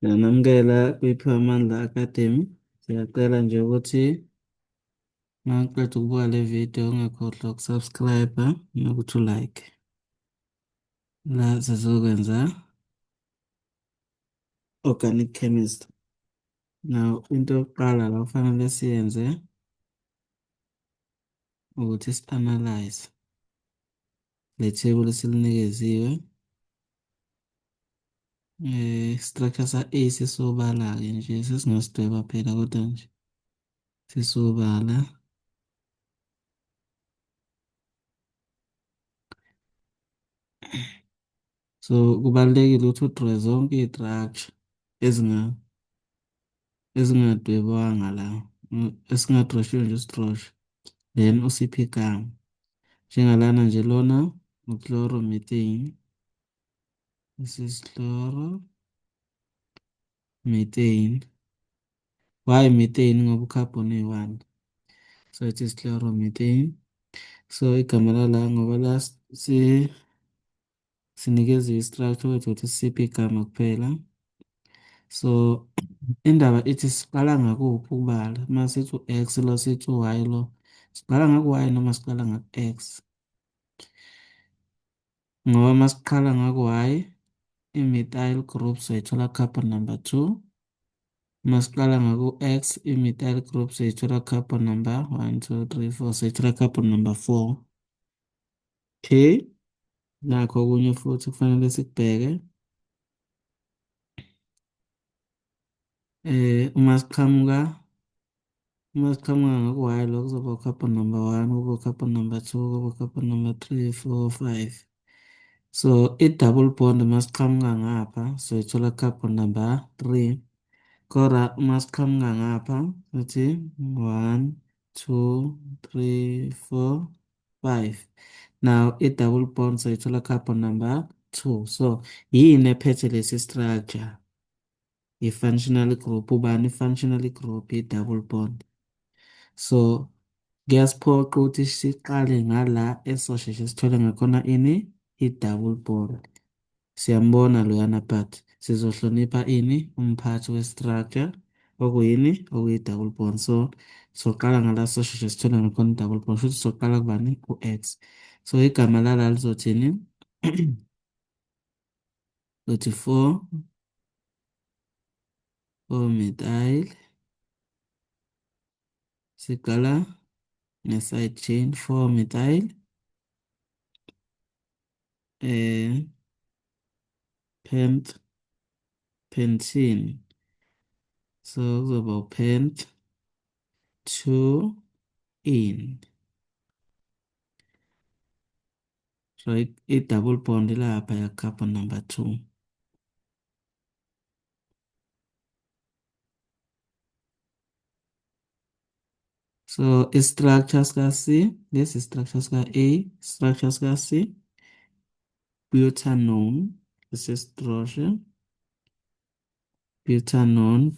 Ngiyanamukela kwiphiwe Amandla Academy. Siyacela nje ukuthi uma uqeda ukubuka le video ungakhohlwa ukusubscribe nokuthi ulike. La sizokwenza organic chemistry. Now, into yokuqala la kufanele siyenze ukuthi si-analyze le thebuli esilinikeziwe. Structure sa-A sisobala-ke nje sesingasidweba phela kodwa nje sisobala. So kubalulekile ukuthi udrowe zonke iy'structure ezingadwebwanga la, esingadroshiwe nje usidroshe, then usiphe igama. Njengalana nje lona u-chloromethane, this is chloromethane. Why methane? Ngoba u-carbon uyi-1, so it is chloromethane. So igama lala ngoba la sinikeziwe i-structure ukuthi sisiphe igama kuphela. So indaba ithi siqala ngakuphi ukubala, uma sithi u-X lo sithi u-Y lo, siqala ngaku-Y noma siqala ngaku-X? Ngoba uma siqala ngaku-Y, i-methyl group soyithola carbon number 2. Uma siqala ngaku-X, i-methyl group soyithola carbon number 1, 2, 3, 4, soyithola carbon number 4. Okay, nakho okunye futhi kufanele sikubheke. Uma siqhamuka ngaku-Y lo kuzoba u-carbon number 1, kube u-carbon number 2, kube u-carbon number 3, 4, 5. So i-double bond uma siqhamuka ngapha soyithola carbon number 3. Kodwa uma siqhamuka ngapha sithi 1, 2, 3, 4, 5. Now i-double bond soyithola carbon number 2. So yini ephethe lesi structure? I-functional group. Ubani i-functional group? I-double bond. So kuyasiphoqa ukuthi siqale ngala esosheshe sithole ngakhona ini? I-double bond. Siyambona loyana but sizohlonipha ini? Umphathi we-structure okuyini? Okuyi-double bond. So soqala ngala sosheshe sithole ngakhona i-double bond, futhi soqala kubani? Ku-X. So igama lala lizothini? Lizothi 4 methyl. Siqala nge-side chain 4 methyl pentene. So kuzoba u-pent 2 in. So i-double bond lapha ya-carbon number 2. So i-structure sika-C, lesi structure sika-A, structure sika-C, butanone, isisidroshe, butanone,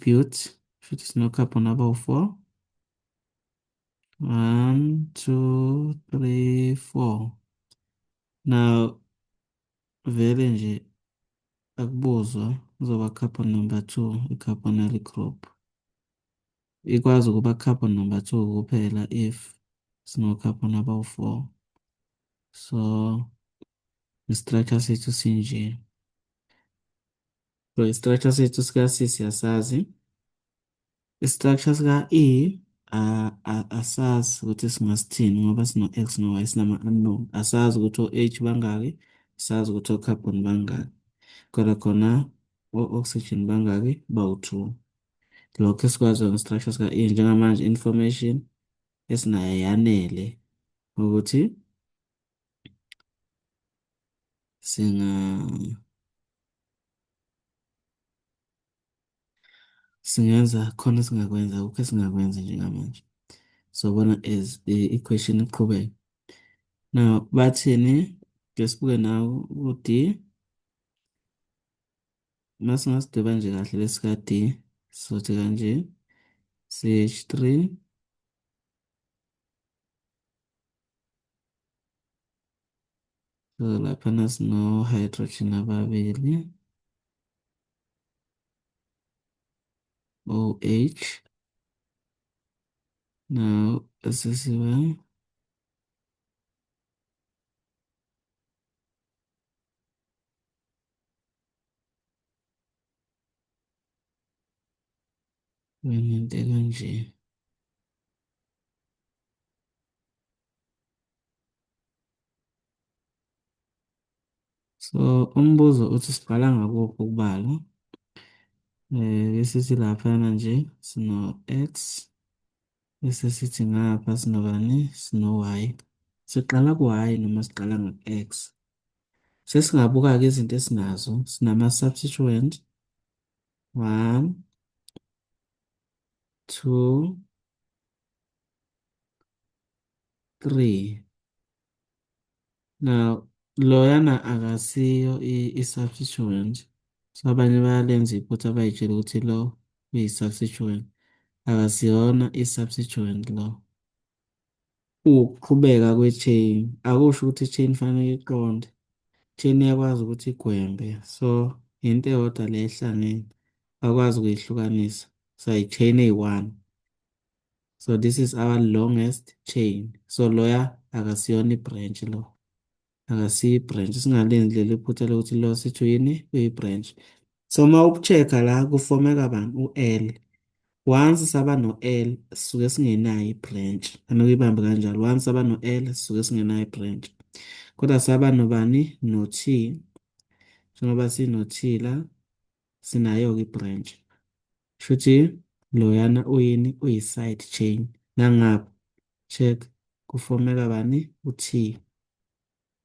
futhi sino-carbon abawu-4. 1, 2, 3, 4. Now vele nje akubuzwa kuzoba carbon number 2, i-carbonyl group. Ikwazi ukuba carbon number 2 kuphela if sino-carbon abawu-4. So i-structure sethu sinje. So i-structure sethu sika-C siyasazi. I-structure sika-E asazi ukuthi singasithini ngoba sino-X no-Y, sinama-unknown. Asazi ukuthi o-H bangaki, asazi ukuthi o-carbon bangaki. Kodwa khona o-oxygen bangaki, bawu-2. Lokho esikwaziyo nge-structure sika-E njengamanje information esinayo yanele ukuthi singenza khona esingakwenza, ukho esingakwenza njengamanje. Sobona as i-equation iqhubeka. Now bathini? Ke sibuke nawo u-D. Uma singasidweba nje kahle lesika-D, sizothi kanje CH3 so laphana sino-hydrogen ababili. OH. Now, SSY. Into kanje. So, umbuzo uthi siqala ngakuphi ukubala. Bese sithi laphana nje sino-X. Bese sithi ngapha sinobani? Sino-Y. Siqala ku-Y noma siqala ngaku-X. Sesingabuka-ke izinto esinazo. Sinama-substituent. 1, 2, 3. Now, loyana akasiyo i-substituent. So, abanye bayalenza iphutha bayitshela ukuthi lo uyi-substituent. Akasiyona i-substituent lo. Ukuqhubeka kwe-chain. Akusho ukuthi i-chain fanele iqonde. I-chain iyakwazi ukuthi igwembe. So, into eyodwa le ehlangene. Akwazi ukuyihlukanisa. So, i-chain eyi-one. So, this is our longest chain. So, loya akasiyona i-branch lo. Akasiyo i-branch. Singalenzi leli phutha lokuthi lo sithi yini? Uyi-branch. So, uma uku-check-a la kufomeka bani? U-L. Once saba no-L sisuke singenayo i-branch. Anokuyibambe kanjalo. Once saba no-L sisuke singenayo i-branch. Kodwa saba nobani? No-T. Njengoba sino-T la sinayo-ke i-branch. Shuthi loyana uyini? Uyi-side chain. Nangapha check kufomeka bani? U-T.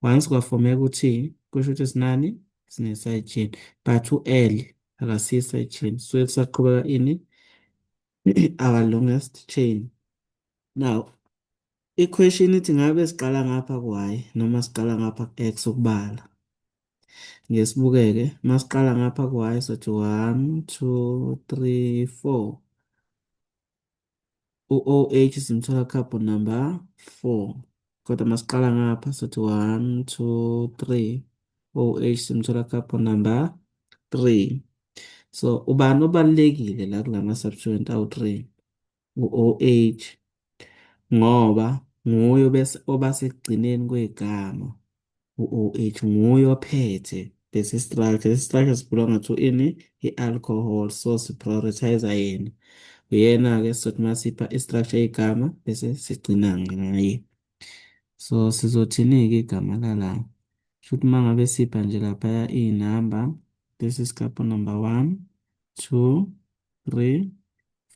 Once kwafomeka u-T kusho ukuthi sinani? Sine-side chain. But u-L akasiyo i-side chain. So kusaqhubeka ini? Our longest chain. Now, i-question ithi ngabe siqala ngapha ku-Y noma siqala ngapha ku-X ukubala. Ngesibuke-ke, masiqala ngapha ku-Y sothi 1, 2, 3, 4. U-OH simthola carbon number 4. Kodwa masiqala ngapha sothi 1, 2, 3. OH simthola carbon number 3. So, ubani obalulekile la kulama-substituent awu-3? U-OH. Ngoba nguye bese oba sekugcineni kwegama. U-OH nguye ophethe lesi structure. Lesi structure sibelonga to ini? I-alcohol. So siprioritize yena. Uyena-ke sizothi masipha i-structure yegama bese sigcina ngaye. So sizothini-ke igama lala. Shuthi uma ngabe sipha nje laphaya iy'namba. This is carbon number 1, 2, 3,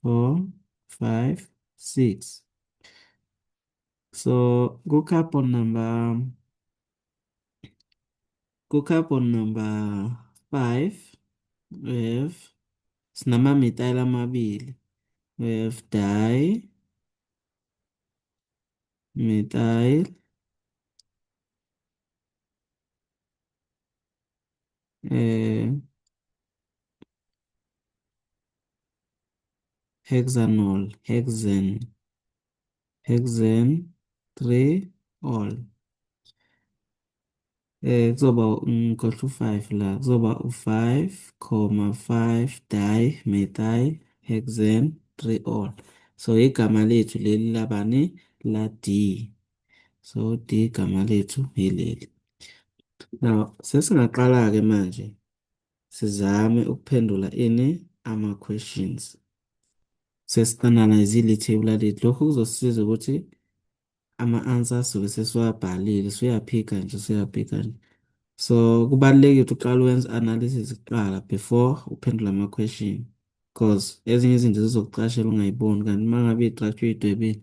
4, 5, 6. So ku-carbon number 5 we have sinama-methyl amabili. We have methyl eh hexane 3 all. Kuzoba ngikhohlwa u-5 la kuzoba u-5, 5 dimethyl hexane 3 all. So igama lethu leli labani la D. So D igama lethu yileli. Now sesingaqala-ke manje sizame ukuphendula ini ama-questions. Sesi-analyze-ile ithebula lethu. Lokhu kuzosisiza ukuthi ama-answers sobe sesiwabhalile, usuyaphika nje. So kubalulekile ukuthi uqale wenze analysis kuqala before uphendule ama-question. Because ezinye izinto zizokucashela ungayiboni kanti uma ngabe i-structure uyidwebile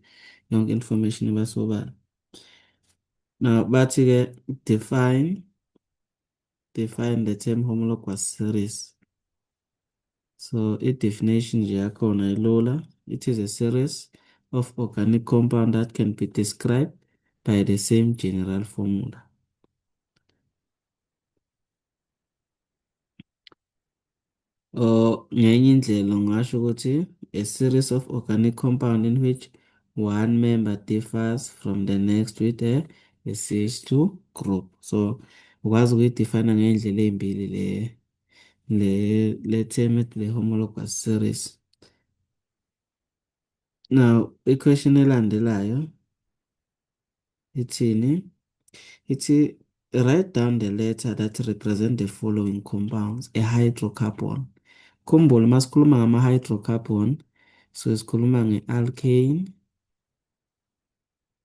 yonke information iba sobala. Now bathi-ke define the term homologous series. So i-definition nje yakhona ilula. It is a series of organic compound that can be described by the same general formula. Or ngenye indlela ungasho ukuthi a series of organic compound in which one member differs from the next with a CH2 group. So ukwazi ukuyidefine ngey'ndlela ey'mbili le term ethi le homologous series. Now, iquestion elandelayo ithini? Ithi write down the letter that represent the following compounds. A hydrocarbon. Khumbula masikhuluma ngama-hydrocarbon, so sikhuluma nge-alkane,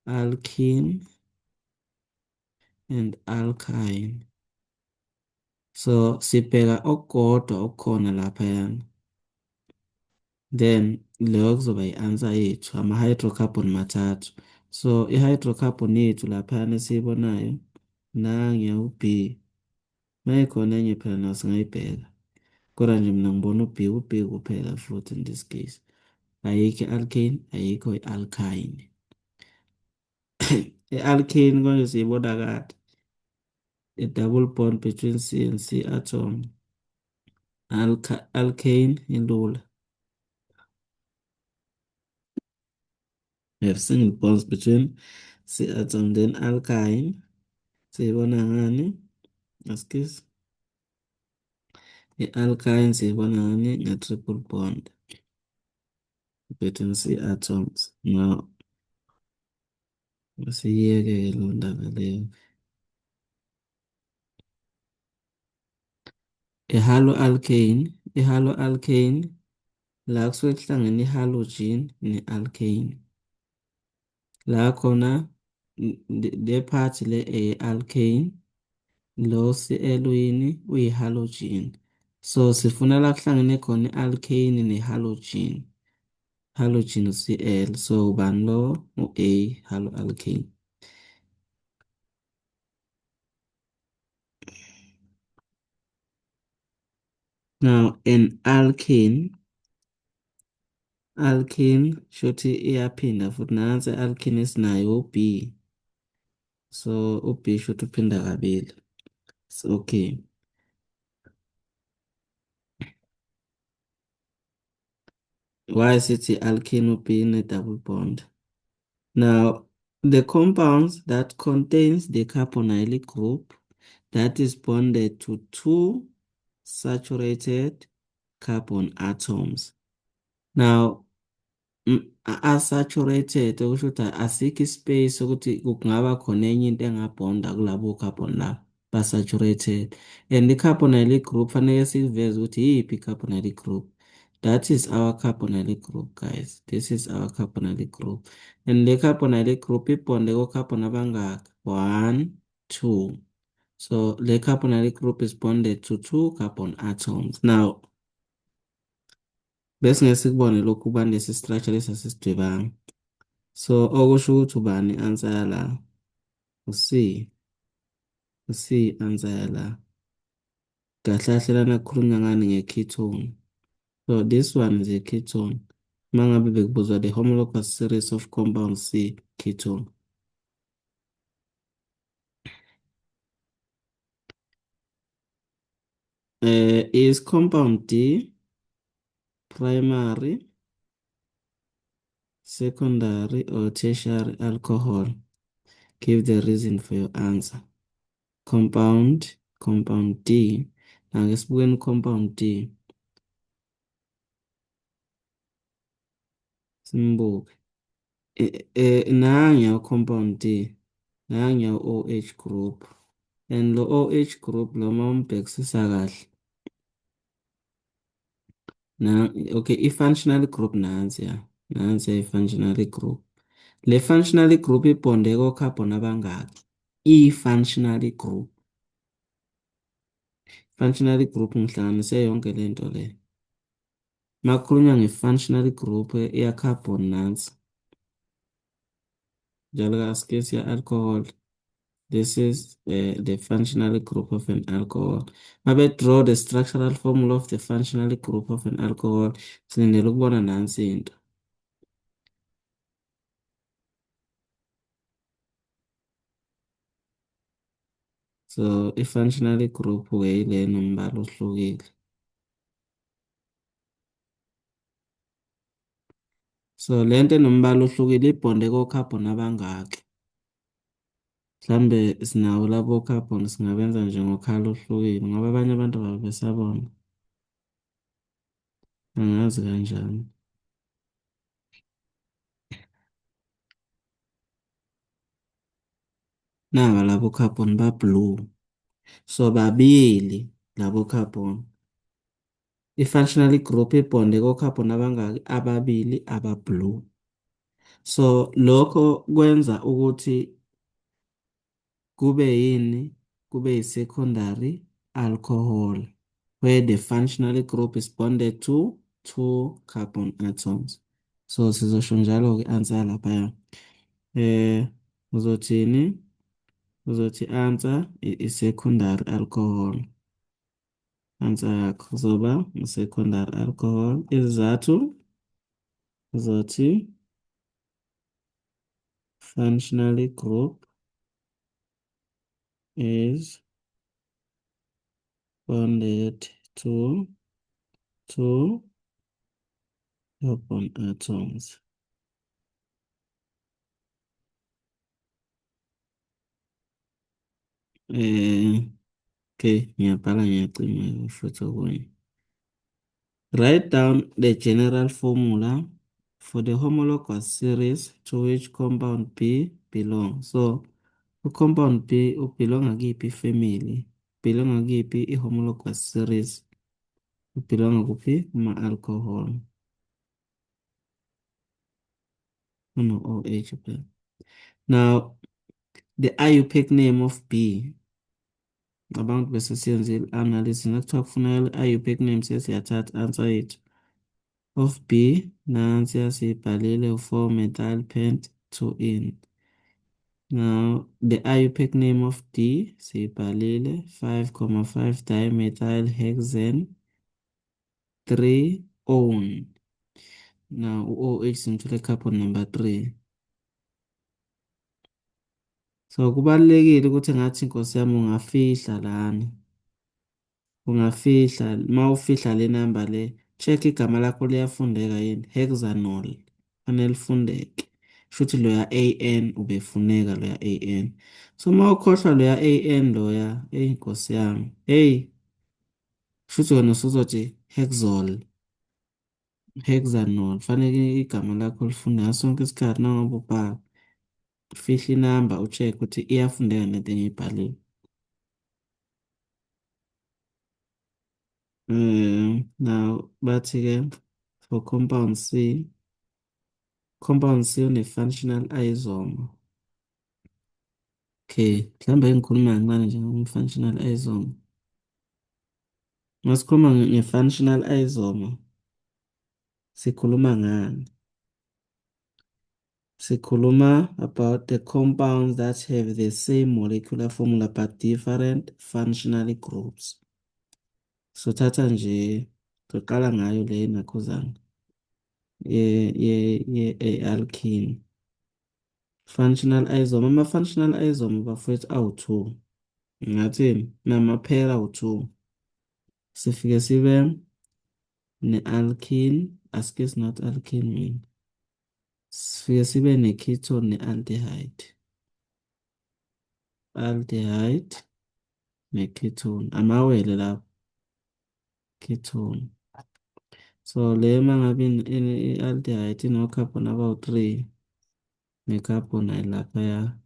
alkene, and alkyne. So sibheka okukodwa okukhona laphayana. Then leyo kuzoba i-answer yethu, ama-hydrocarbon mathathu. So i-hydrocarbon yethu laphayana esiyibonayo nangiya u-B. Mayikhona enye phela nayo singayibheka. Kodwa nje mina ngibona u-B kuphela futhi in this case. Ayikho i-alkane, ayikho i-alkyne. I-alkane konje siyibona kade. A double bond between C and C atom. Alkane ilula. We have single bonds between C atom, then alkyne. Siyibona ngani? Askis. I-alkyne siyibona ngani? Nge-triple bond between C atoms. Now, siyiyeke lo ndaba leyo. I-haloalkane, la kusuke kuhlangene i-halogen ne-alkane. La khona le part le alkane, lo Cl uyini uyi-halogen. So sifuna la kuhlangene khona i-alkane ne-halogen. Halogen Cl. So ubani lo? U-A, haloalkane. Now an alkene shothi iyaphinda futhi nansi alkene esinayo u-B. So u-B shothi uphinda kabili. So, okay. Why sithi alkene u-B ne-double bond? Now, the compounds that contains the carbonyl group that is bonded to two saturated carbon atoms. Now, asaturated okusho ukuthi asikho ispace ukuthi kungaba khona enye into engabhonda kulabo carbon la ba-saturated. And i-carbonyl group fanele siveze ukuthi yiphi i-carbonyl group. That is our carbonyl group, guys. This is our carbonyl group. And the carbonyl group ibonde ko-carbon abangaki? 1, 2. So the carbonyl group is bonded to two carbon atoms. Now, bese ngeke sikubone lokhu kuba nesi structure lesi asisidwebanga. So okusho ukuthi ubani i-answer yala? U-C. U-C answer yala. Kahle kahle lana kukhulunywa ngani nge-ketone. So this one is a ketone. Uma ngabe bekubuzwa the homologous series of compounds C, ketone. Is compound D primary, secondary, or tertiary alcohol? Give the reason for your answer. Compound D. Now let's begin compound D. Simbuke. Nangiya compound D. Nangiya OH group. And lo OH group lo mawumbhekisisa kahle. Okay, i-functional group nansiya. Nansiya i-functional group. Le functional group ibonde ko-carbon abangaki? I-functional group. Functional group ngihlanganise yonke le nto le. Makukhulunywa nge-functional group ya-carbon nansi. Njalo kaskesi ya-alcohol. This is the functional group of an alcohol. Mabe draw the structural formula of the functional group of an alcohol. Silindele ukubona nansi into. So i-functional group ile nombala ohlukile. So lento enombala ohlukile ibhonde ko-carbon abangaki? Mhlambe sinawo labo carbon singabenza njengokhala ohlukile ngoba abanye abantu babesabona. Angazi kanjani. naba labo carbon ba-blue. So babili labo carbon. I-functional group ibonde ko-carbon abangaki ababili aba-blue. So lokho kwenza ukuthi kube yini? Kube yi-secondary alcohol where the functional group is bonded to two carbon atoms. So sizosho njalo-ke answer yalaphaya. Eh uzothini? Uzothi answer i-secondary alcohol. Answer yakho kuzoba i-secondary alcohol. Isizathu uzothi functional group is bonded to two carbon atoms. Okay, ngiyabhala ngiyacima futhi okunye. Write down the general formula for the homologous series to which compound B belongs. So, compound B ubelonga kuyiphi family? Belonga kuyiphi homologous series? Ubelonga kuphi? Kuma-alcohol. Ono-OH phela. Now, the IUPAC name of B. Abantu bese siyenze i-analysis. Nakuthiwa kufuneka i-IUPAC name sesiyathatha answer yethu. Of B, nansi siyibhalile 4-methyl pent 2-ene. Now, the IUPAC name of D, siyibhalile 5,5 dimethyl hexane 3-one. Now, OH simthole carbon number 3. So, kubalulekile ukuthi ngathi Nkosi yami ungafihla lana. Ungafihla, uma ufihla le number le, check igama lakho liyafundeka yini? Hexanol. Fanele lifundeke. Shuthi loya AN ubefuneka loya AN. So uma ukhohlwa loya AN loya, Nkosi yami. Shuthi wena usuzothi Hexol. Hexanol. Fanele igama lakho lifundeke ngaso sonke isikhathi nangoba ubhala. Fihla inamba ucheck ukuthi iyafundeka nento engiyibhalile. Now bathi-ke for compound C, compound C une-functional isomer. Okay, mhlawumbe ngikhuluma kancane nje ngom-functional isomer. Masikhuluma nge-functional isomer, sikhuluma ngani? Sikhuluma about the compounds that have the same molecular formula but different functional groups. So thatha nje, soqala ngayo le engakhuzanga. Ye-alkene. Functional isomer. Ama-functional isomer bafowethu awu-2. Ngathini? Namaphela awu-2. Sifike sibe ne-alkene. Asike not alkene mina. Sifike sibe ne-ketone ne-aldehyde. Aldehyde ne-ketone. Amawele lapho. Ketone. So le mangabe i-aldehyde ino-carbon abawu-3 ne-carbon laphaya.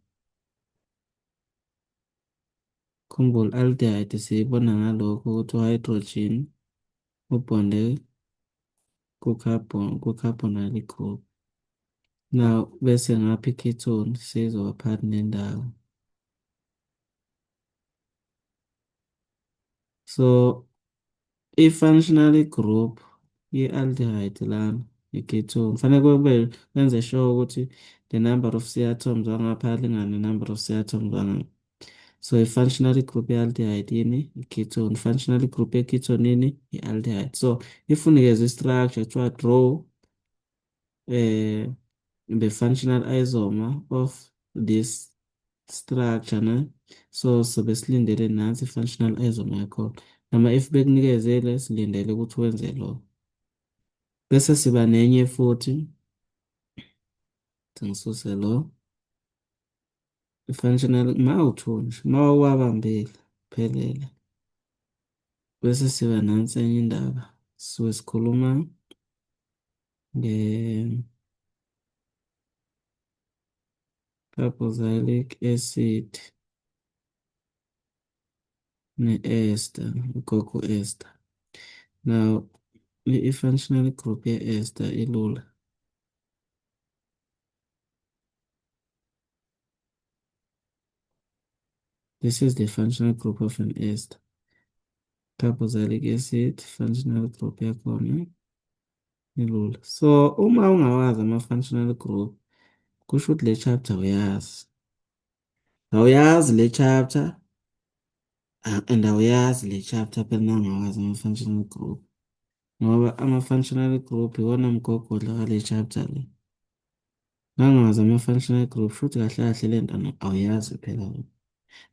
Khumbula aldehyde siyibona ngalokho ukuthi u-hydrogen ubonde ku-carbonyl group. Now bese ngapha i-ketone sizoba phakathi nendawo. So i-functional group ye-aldehyde lana i-ketone kufanele kube wenze sure ukuthi the number of C-atoms wangapha lingana ne-number of C-atoms wangapha. So i-functional group ye-aldehyde yini? I-ketone. Functional group ye-ketone yini? I-aldehyde. So if unikezwe i-structure kuthiwa draw the functional isomer of this structure, ne? So sobe silindele nansi i-functional isomer yakhona. Noma if bekunikezele silindele ukuthi wenze lo. Bese siba nenye futhi. Ngisuse lo. I-functional mawu-2 nje. Mawuwabambile phelele. Bese siba nansi enye indaba. So sikhuluma nge-carboxylic acid. ne-ester, ugogo ester. Now, i-functional group ye-ester ilula. This is the functional group of an ester. Carboxylic acid, functional group yakhona ilula. So, uma ungawazi ama-functional group, kusho ukuthi le chapter uyazi. Awuyazi le chapter, and awuyazi le chapter phela nangawazi ama-functional group. Ngoba ama-functional group iwona mgogodla wale chapter le. Nangawazi ama-functional group, futhi kahle kahle le nto awuyazi phela.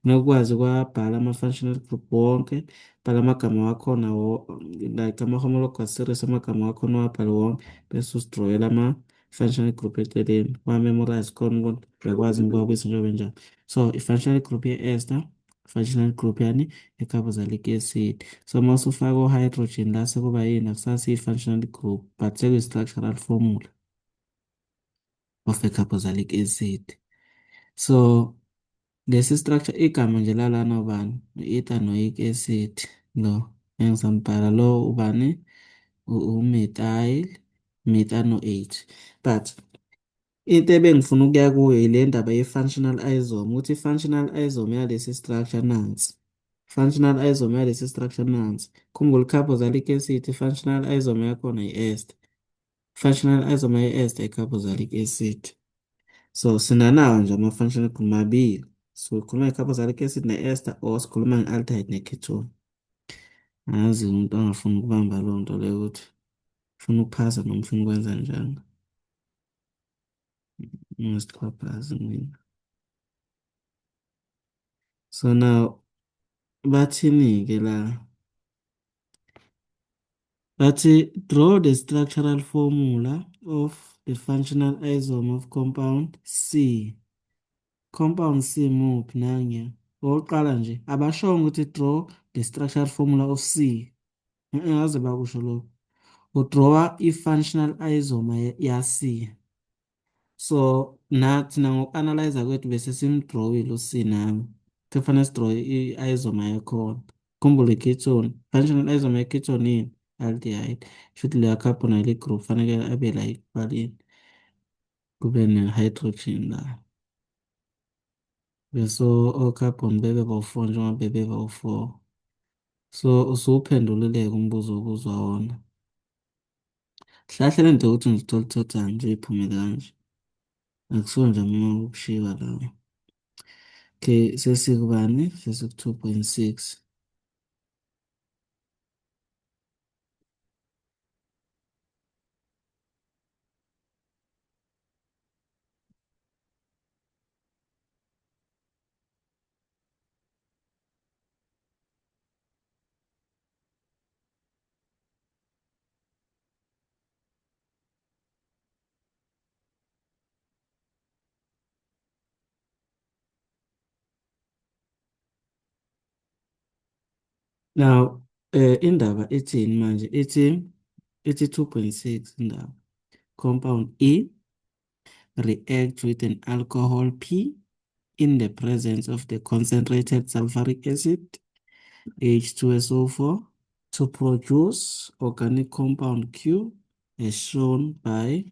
Nokwazi kwabhala ama-functional group wonke, bhala amagama wakhona like ama-homologous series amagama wakhona wabhala wonke, bese usidrowela ama-functional group eceleni, wa-memorize khona ukuthi uyakwazi ukuwabuyisa njengoba enjalo. So, i-functional group ye-ester, functional group yani i-carboxylic acid. So, uma usufaka u-hydrogen la sekuba yini akusasiyi-functional group but sekuyi-structural formula of a carboxylic acid. So, lesi structure igama nje lalana ubani i-ethanoic acid lo engizambhala lo ubani u-methyl methanoate. But into ebengifuna ukuya kuyo ile ndaba ye-functional isomer ukuthi i-functional isomer yalesi structure nansi. Functional isomer yalesi structure nansi. Khumbula i-carboxylic acid i-functional isomer yakhona i-ester. Functional isomer ye-ester i-carboxylic acid. So sinanawo nje ama-functional group mabili. So sikhuluma nge-carboxylic acid ne-ester or sikhuluma nge-aldehyde ne-ketone. Angazi umuntu angafuni ukubamba leyo nto leyo ukuthi ufuna ukuphasa noma ufuna ukwenza njani. Ungasixhaphazi mina. So now bathini-ke la? Bathi draw the structural formula of the functional isomer of compound C. Compound C muphi nange? Okokuqala nje abashongo ukuthi draw the structural formula of C. Ngaze bakusho lokho. Udrawa i-functional isomer ya-C. So nathi ngoku-analyzer kwethu bese simdrawile u-C nami. Kufanele sidrawe i-isomer yakhona. Khumbule i-ketone. Functional isomer ye-ketone yini? Aldehyde. Shuthi leya carbonyl group fanele abe la ekuqaleni. Kube ne-hydrogen la. Bese o-carbon bebe bawu-4 njengoba bebe bawu-4. So usuphendulile-ke umbuzo obuzwa wona. Hlahle lento ukuthi ngithole total nje iphumele kanje. Akusiwo nje uma ukushiwa lawo. Okay, sesikubani? Sesiku-2.6. Now, indaba ethini manje? Ithi 2.6 indaba. Compound E react with an alcohol P in the presence of the concentrated sulfuric acid H2SO4 to produce organic compound Q as shown by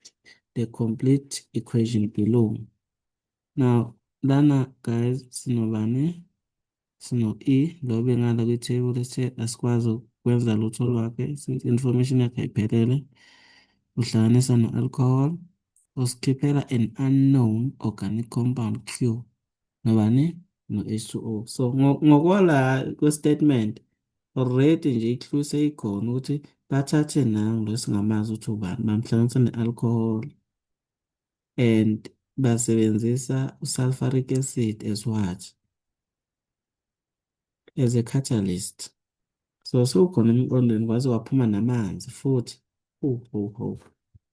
the complete equation below. Now, lana guys sinobani? Sino-E lo bengala kwithebula asikwazi ukwenza lutho lwakhe since information yakhe ayiphelele. Uhlanganisa no-alcohol usikhiphela an unknown organic compound Q nobani no-H2O. So ngokwala kwe-statement already nje i-clue seyikhona ukuthi bathathe nangu lo singamazi ukuthi ubani bamhlanganisa ne-alcohol and basebenzisa usulfuric acid as what? As a catalyst. So sewukhona emqondweni kwaze waphuma namanzi futhi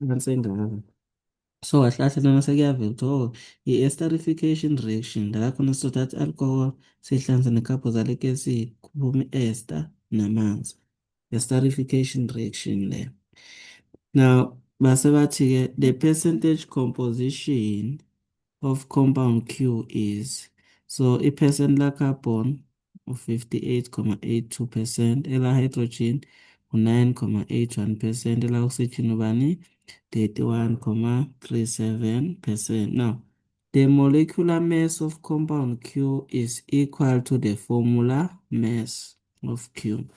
amanzi engaka. So kahle kahle lana sekuyavela ukuthi i-esterification reaction la khona sizothatha alcohol sihlanza ne-carboxylic acid kuphume i-ester namanzi. Esterification reaction le. Now base bathi-ke the percentage composition of compound Q is, so i-percent la carbon u-58,82%, ela-hydrogen u-9,81%, ela-oxygen ubani 31,37%. Now, the molecular mass of compound Q is equal to the formula mass of Q.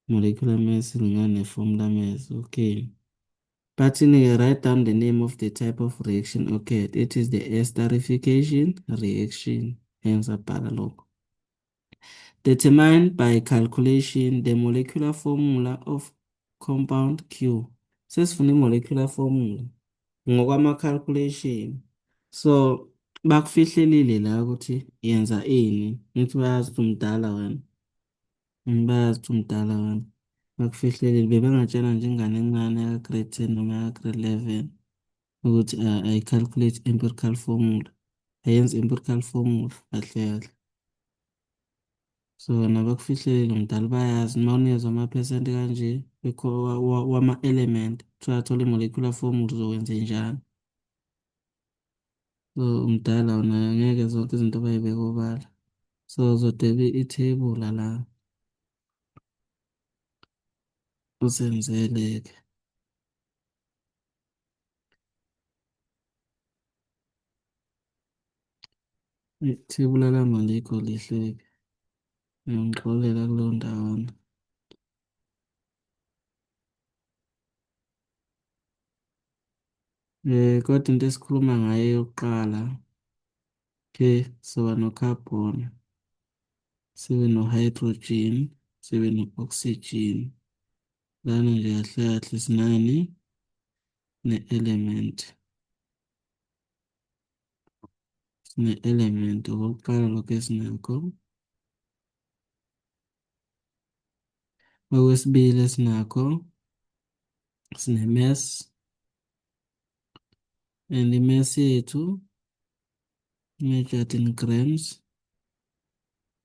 Molecular mass ilingana ne-formula mass, okay. But write down the name of the type of reaction occurred. It is the esterification reaction. Hence, abhala lokho. Determine by calculation the molecular formula of compound Q. Sesifuna i-molecular formula ngokwama-calculation. So, bakufihlelile la ukuthi yenza ini. Ngithi bayazi ukuthi umdala wena. Bayazi ukuthi umdala wena. Bakufihlelile. Bebengatshela nje ingane encane yaka-grade 10 noma yaka-grade 11 ukuthi ayi-calculate empirical formula. Ayenze empirical formula kahle kahle. So, wena bakufihlelile umdala bayazi. Uma unikezwa amaphesenti kanje wama-element, kuthiwa athole i-molecular formula uzokwenze njani. So, umdala wona ngeke zonke izinto bayibeke obala. So, uzodweba ithebula la uzenzele-ke. Ithebula lami alikho lihle-ke. Ngiyangixolela kuleyo ndawana. Kodwa into esikhuluma ngayo yokuqala, okay, soba no-carbon, sibe no-hydrogen, sibe no-oxygen. Lana nje kahle kahle sinani ne-element. Sine-element okokuqala lokho esinakho. Okwesibili esinakho sine-mass, and i-mass yethu measured in grams.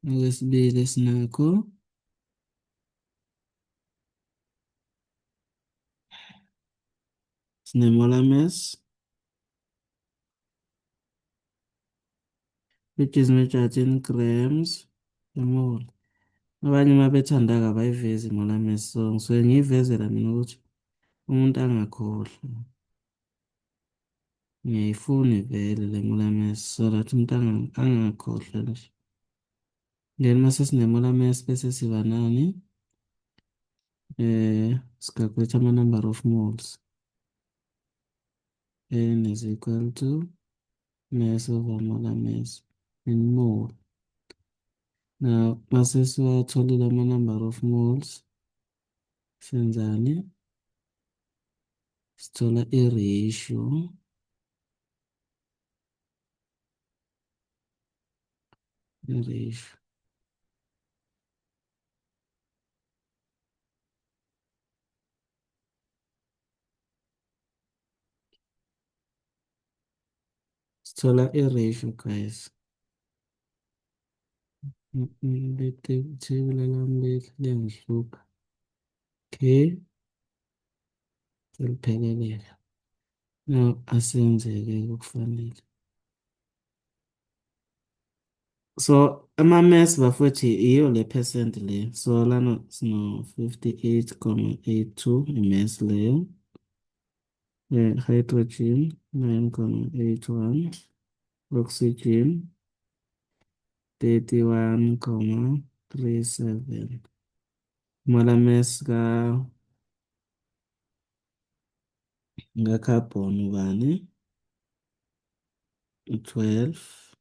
Okwesibili esinakho sine-molar mass, which is measured in grams per mole. Abanye uma bethanda-ke abayivezi i-molar mass, so ngisuke ngiyivezela mina ukuthi umuntu angakhohlwa. Ngiyayifuna ivele le molar mass so that umuntu angakhohlwa nje. Then mase sine-molar mass bese siba nani? Calculate ama-number of moles. N is equal to mass over molar mass in mole. Now, mase siwatholile ama-number of moles, senzani? Sithola i-ratio sithola i-ratio guys. Bete ithebula lami liyangihlupha. Okay, seliphelelele. Now asenzeke okufanele. So ama-mass bafowethu iyo le percent le. So lana sino 58,82 i-mass leyo. Hydrogen 9,81, oxygen 31,37. Molar mass nga-carbon ubani 12,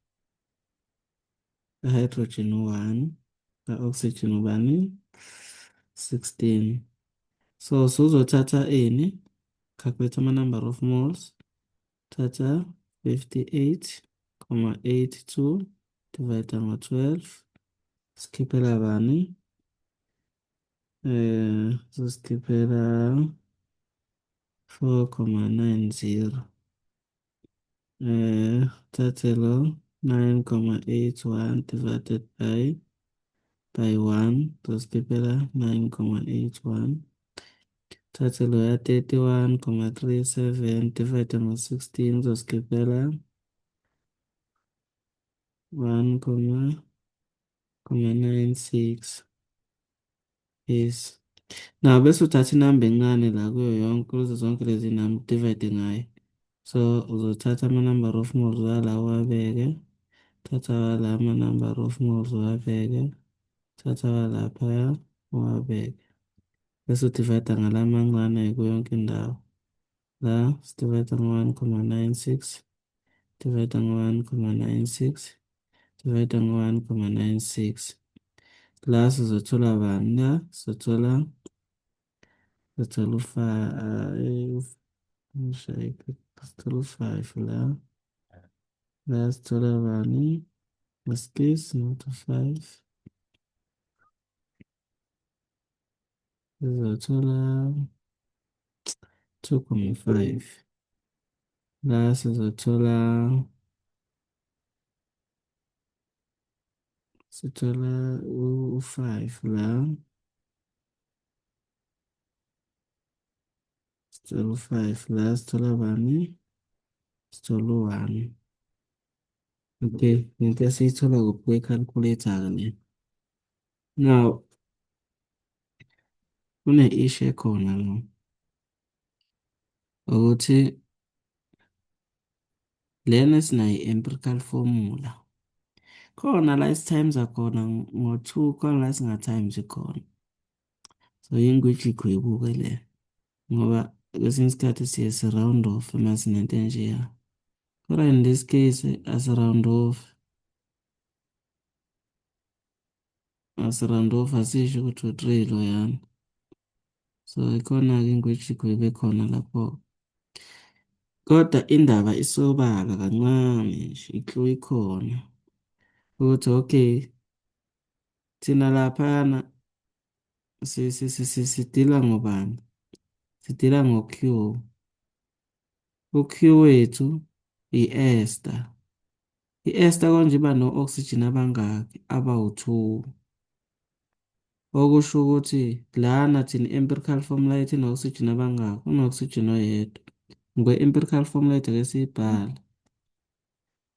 hydrogen 1, oxygen ubani 16. So uzothatha ini, calculate ama-number of moles, thatha 58,82 divide ngo-12, sikhiphela bani? Siskhiphela 4,90. Thathe lo 9,81 divided by 1, siskhiphela 9,81. Thathe lo ya 31,37 divide ngo-16, siskhiphela 1,96 is. Now bese uthatha inamba encane la kuyo yonke kuzo zonke lezi namba divide ngayo. So uzothatha ama-number of moles wala uwabeke, thatha wala ama-number of moles uwabeke, thatha walaphaya uwabeke. Bese udivide ngala mancane kuyo yonke indawo. La sidivide ngo-1,96, divide ngo-1,96, divide ngo-1,96. La sizothola bani la? Sizothola sithola u-5 la. La sithola bani? Masicase not u-5. Sizothola 2,5. La sithola u-5 la. Sithola u-5 la. Sithola bani? Sithola u-1. Okay, into esiyithola kuphi kwe-calculator-ke le. Now, kune-issue ekhona la ukuthi lena sinayo i-empirical formula. Khona la isi-times khona ngo-2, khona la singa-times khona. So yingwejigwebu-ke le ngoba kwesinye isikhathi siye si-round off uma sinento enjeya. Kodwa in this case asi-round off. Asi-round off asisho ukuthi u-3 loyana. So ikhona-ke ingwejigwebu ekhona lapho. Kodwa indaba isobala kancane nje, i-clue ikhona ukuthi okay, thina laphana sidila ngobani? Sidila ngo-Q. U-Q wethu i-ester. I-ester konje iba no-oxygen abangaki? Abawu-2. Okusho ukuthi lana thina i-empirical formula yethu ino-oxygen abangaki? Uno-oxygen oyedwa. Ngwe-empirical formula yethu ake siyibhala.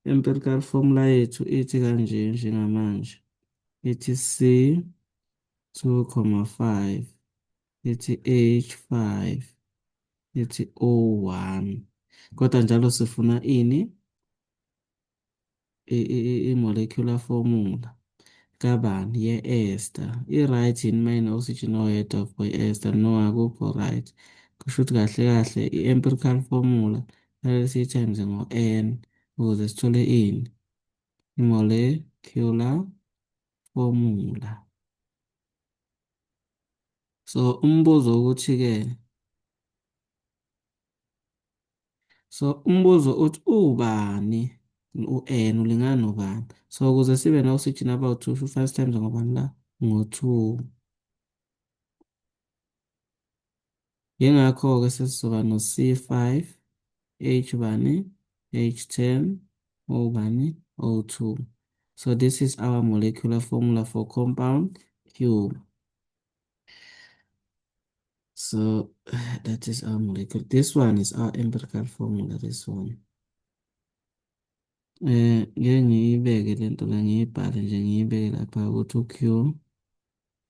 Empirical formula yethu ithi kanje njengamanje. Ithi C2,5, ithi H5, ithi O1. Kodwa njalo sifuna ini? I-molecular formula kabani? Ye-ester. I-right yini uma ine-oxygen oyedwa for i-ester? No, akukho right. Kusho ukuthi kahle kahle i-empirical formula kumele siyi-times ngo-N ukuze sithole ini? I-molecular formula. So umbuzo ukuthi-ke, umbuzo uthi ubani u-N ulingana nobani? So ukuze sibe no-oxygen about 2, 5 times ngobani la? Ngo-2. Yingakho-ke sesizoba no-C5, H bani? H10, O bani? O2. So this is our molecular formula for compound Q. So that is our molecule. This one is our empirical formula, this one. Ngeke ngiyibeke lento la ngiyibhale nje ngiyibeke lapha ukuthi u-Q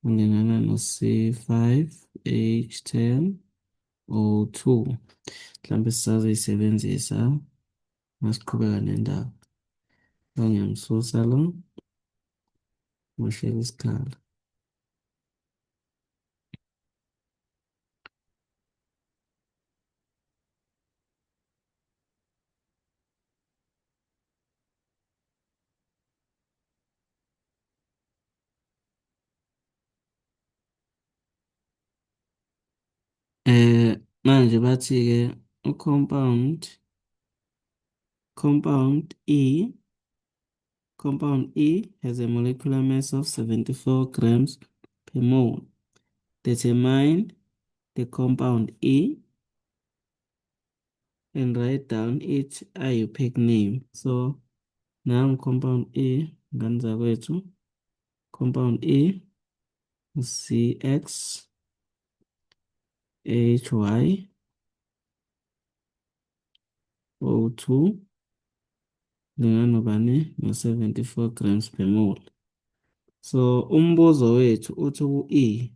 ulingana no-C5 H10 O2. Mhlambe sisazoyisebenzisa masiqhubeka nendaba. Lo ngiyamsusa lo, ngohleka isikhala. Manje bathi-ke compound E has a molecular mass of 74 grams per mole. Determine the compound E and write down its IUPAC name. So now compound E, ngani zakwethu, compound E CX HY O2 lingana ubani no-74 grams per mole. So umbuzo wethu uthi u-E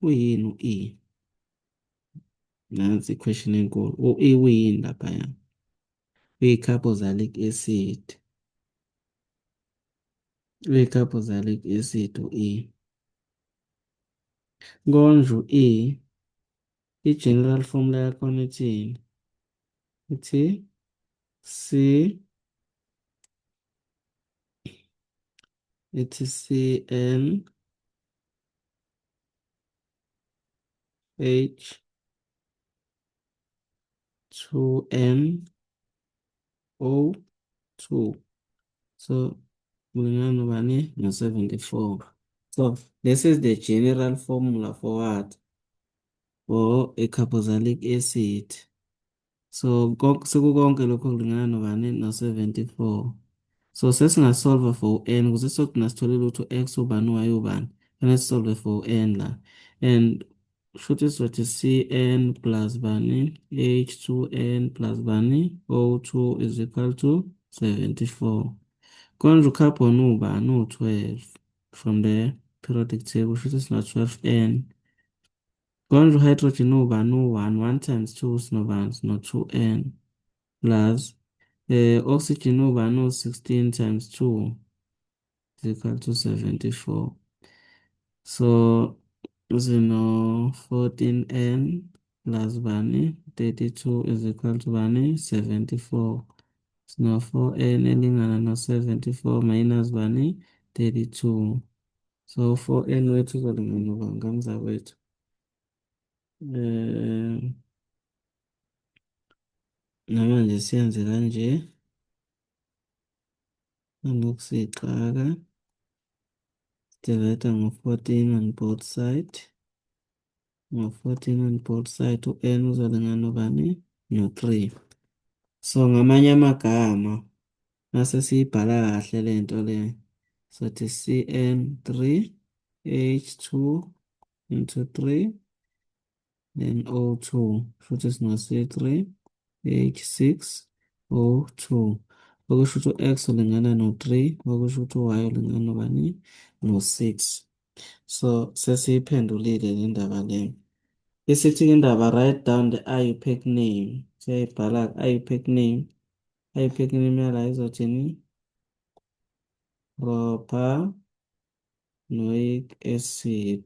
uyini u-E? Nansi i-question enkulu. U-E uyini laphaya? Uyi-carboxylic acid. Uyi-carboxylic acid u-E. Nkonzo E, i-general formula yakhona ithini? Ithi C, ithi CN H2NO2. So kulingana ubani no-74. So this is the general formula for what? For a carboxylic acid. So sekukonke lokho kulingana nobani no-74. So sesingasolva for n ukuze sogcina sitholile ukuthi u-x ubani y ubani. Kufanele sisolve for n la. And shuthi sizothi Cn plus bani H2n plus bani O2 is equal to 74. Konje ucarbon ubani u-12 from the periodic table shuthi sino-12n. Konje uhydrogen ubani u-1, 1 times 2 sinobani sino-2n plus oxygen ubani u-16 times 2 is equal to 74. So zino 14n plus bani 32 is equal to bani 74. Sino 4n elingana no 74 minus bani 32. So 4n wethu uzolingana ubangamza wethu. Namanje siyenze kanje. Anokusixaka. Divide ngo-14 on both side. Ngo-14 on both side u-n uzolingana ubani no-3. So ngamanye amagama mase siyibhala kahle le nto le sothi CN3 H2 into 3 then O2 futhi sino C3 H6 O2 okusho ukuthi u-x ulingana no-3 okusho ukuthi u-y ulingana nobani no-6. So sesiyiphendulile le ndaba le. Isithi indaba write down the IUPAC name. Siyayibhala IUPAC name. IUPAC name yala izothini? Propanoic acid.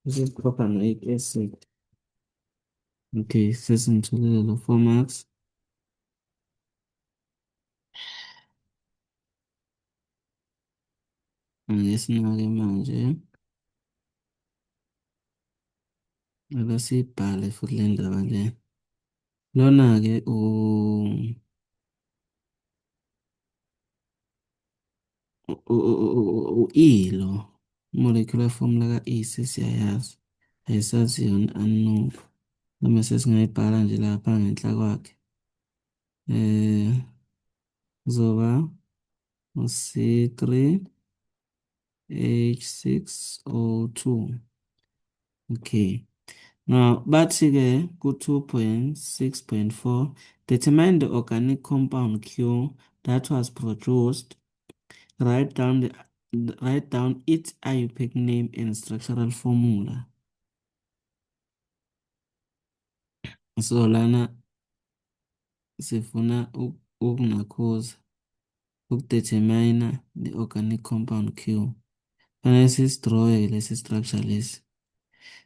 This is propanoic acid. Okay, sesingitholile lo 4 marks. Angesinake manje. Ake siyibhale futhi le ndaba le. Lona-ke u-E lo. Molecular formula ka-E sesiyayazi. Ayisazi yona unknown. Noma sesingayibhala nje lapha ngenhla kwakhe. Kuzoba u-C3 H6O2. Okay. Now, bathi-ke ku-2.6.4, determine the organic compound Q that was produced. Write down its IUPAC name and structural formula. So lana sifuna ukunakhuza ukudetermine the organic compound Q. Fanele sisidrowe lesi structure lesi.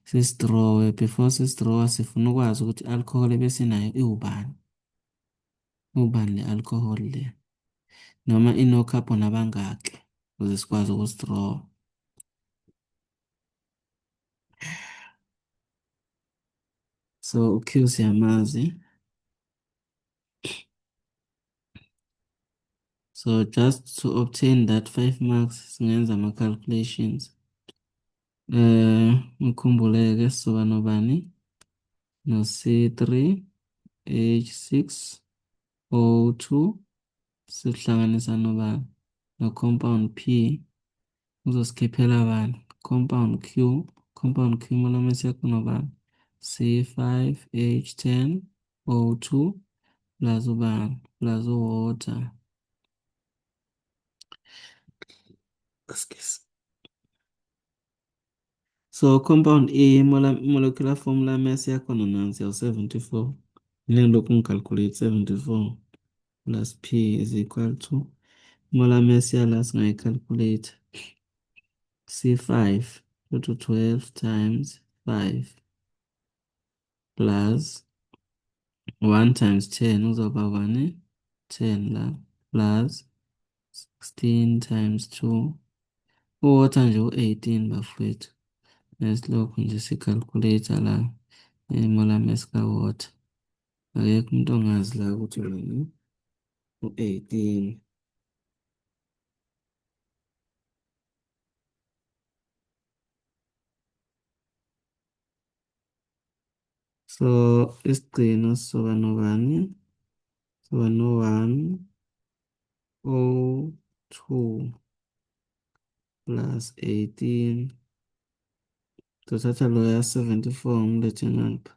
Sisidrowe before sisidrowa sifuna ukwazi ukuthi i-alcohol ebesinayo iwubani. Ubani le-alcohol le. Noma ino-carbon abangaki ukuze sikwazi ukusidrowa. So u-Q siyamazi. So just to obtain that 5 marks singenza ama-calculations. Ukhumbuleke sizoba nobani no-C3 H6O2 sihlanganisa nobani no-compound P uzosikhiphela bani compound Q. Compound Q molome sekho nobani C5H10O2 plus ubani plus water Excuse. So compound A molecular formula mass yakhona nansi yawu-74. Ngilokhu ngicalculate 74 plus P is equal to molar mass yala singayicalculate C5 to 12 times 5 plus 1 times 10 uzoba 1 10 la plus 16 times 2 uwater nje u-18 bafowethu. Esilokhu nje sicalculate la molar mass ka-water. Akekho umuntu ongazi la ukuthi wena u-18. So isigcino sizoba nobani? Sizoba no-1 O2 plus 18. Sizothatha lo ya-74 ngilethe ngapha.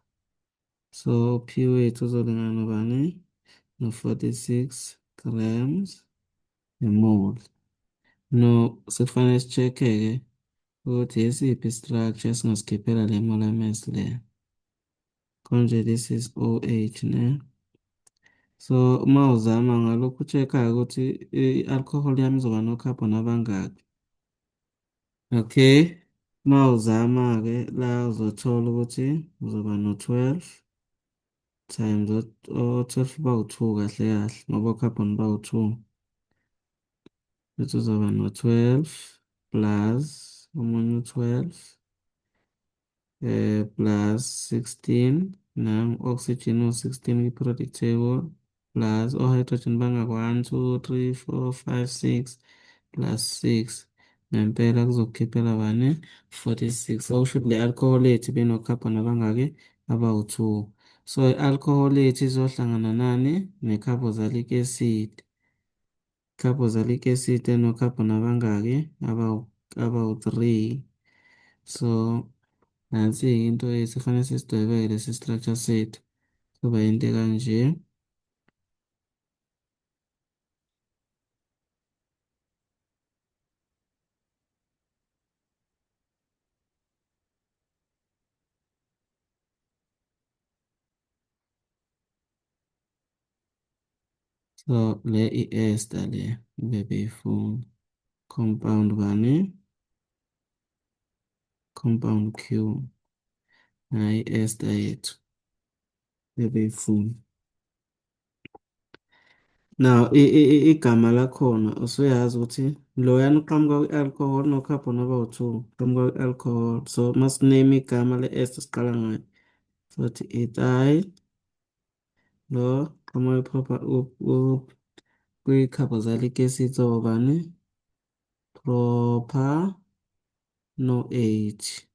So P wethu uzolingana nobani? No-46 grams per mole. No, sekufanele si-check-e-ke ukuthi yisiphi i-structure esingasikhiphela le molar mass le. Konje this is OH ne. So uma uzama ngalokhu check-a ukuthi i-alcohol yami izoba no-carbon abangaki. Okay, uma uzama-ke la uzothola ukuthi uzoba no-12 times o-12 bawu-2 kahle kahle ngoba o-carbon bawu-2. Bese uzoba no-12 plus omunye u-12 plus 16 oxygen u-16 kwi-periodic table plus o-hydrogen bangak-1 2 3 4 5 6 plus 6 ngempela kuzokukhiphela bani 46. Okusho ukuthi le alcohol yethu ibino-carbon abangaki abawu-2. So i-alcohol yethu izohlangana nani ne-carboxylic acid. Carboxylic acid eno-carbon abangaki abawu-3. So nansi-ke into yethu kufanele sisidwebele lesi structure sethu kuba into kanje. So le i-ester le bebeyifuna compound bani compound Q nayi i-ester yethu bebeyifuna. Now igama lakhona usuyazi ukuthi loyana uqhamuka kwi-alcohol no-carbon abawu-2 uqhamuka kwi-alcohol. So masiname igama le-ester siqala ngayo sothi ethyl lo qhamuka proper kwi-carboxylic acid sobani proper no H